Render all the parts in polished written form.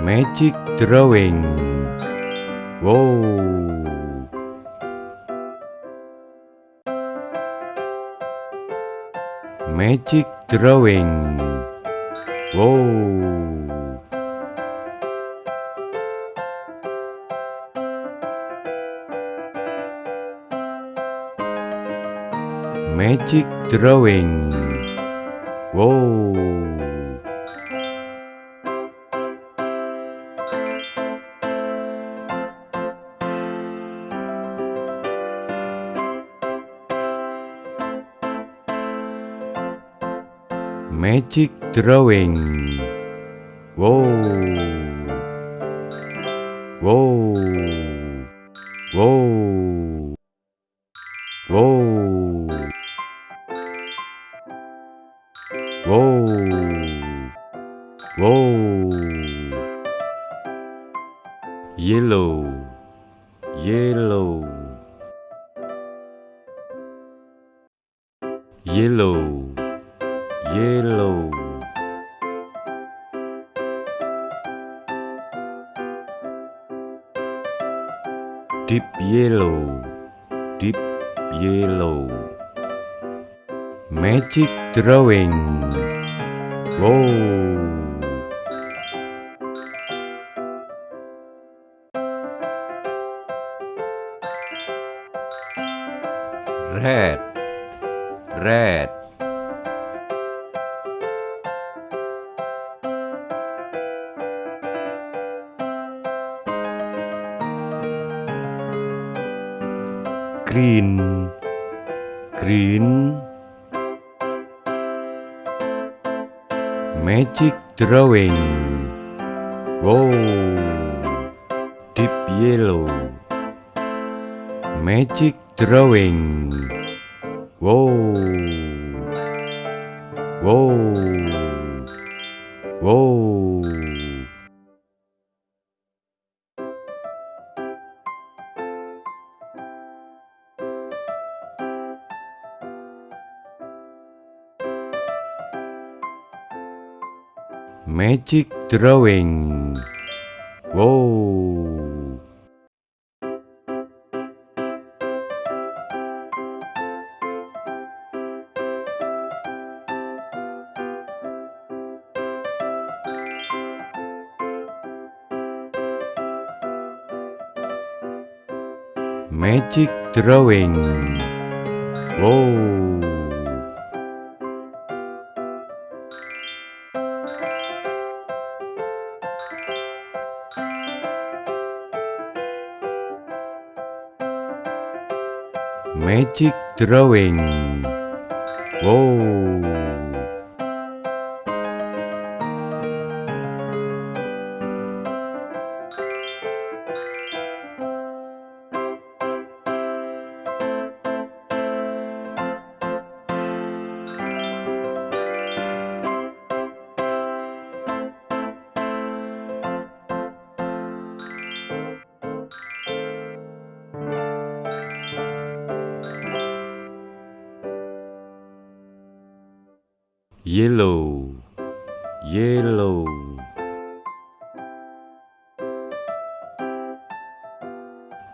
Magic drawing. Wow. Magic drawing. Wow. Magic drawing. Wow. Magic drawing. Wow. Wow. Wow. Wow. Wow. Wow. Yellow. Yellow. Yellow. Yellow. Deep yellow. Deep yellow. Magic drawing. Wow. Red. Red. Green. Green. Magic drawing. Wow. Deep yellow. Magic drawing. Wow. Wow. Wow. Magic drawing. Wow. Magic drawing. Wow. Magic drawing. Wow. Yellow. Yellow.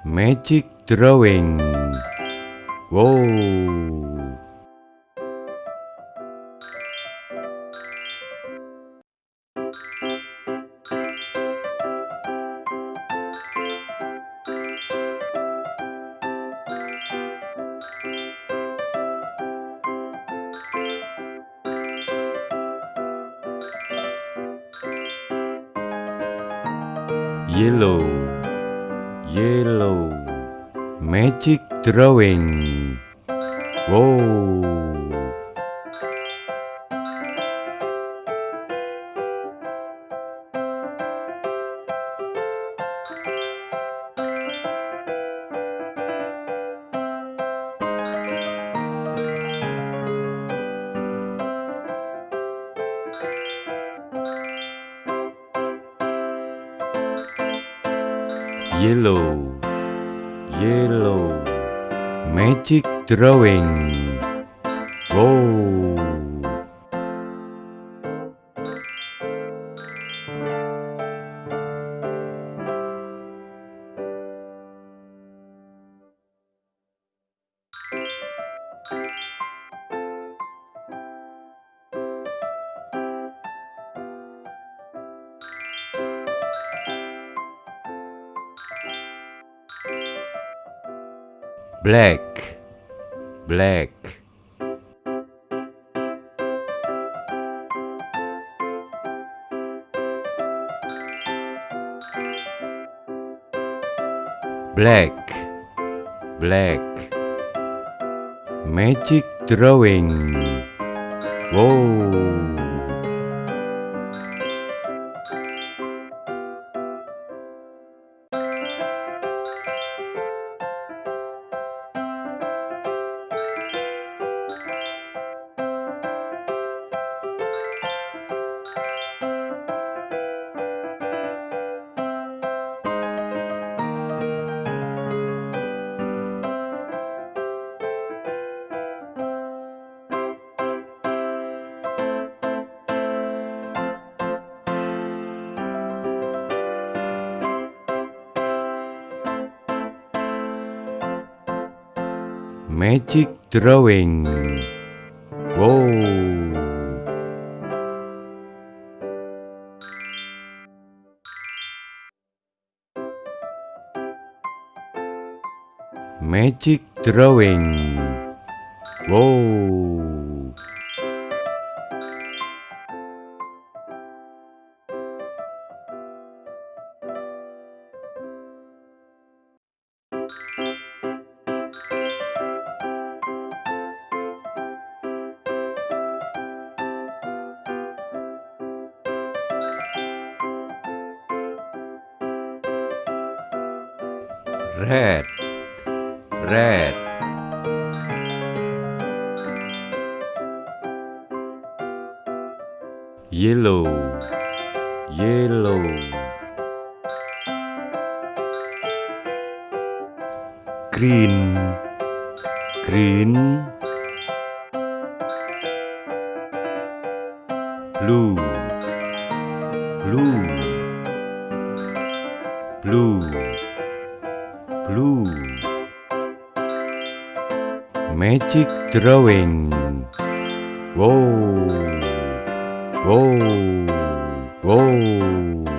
Magic drawing. Wow. Yellow. Yellow. Magic drawing. Wow. Yellow. Yellow. Magic drawing. Wow. black, black. Black, black. Magic drawing. Wow. Magic drawing. Wow. Magic drawing. Wow. Red, red. Yellow, yellow. Green, green. Blue, blue, blue, blue. Magic drawing. Wow, wow, wow.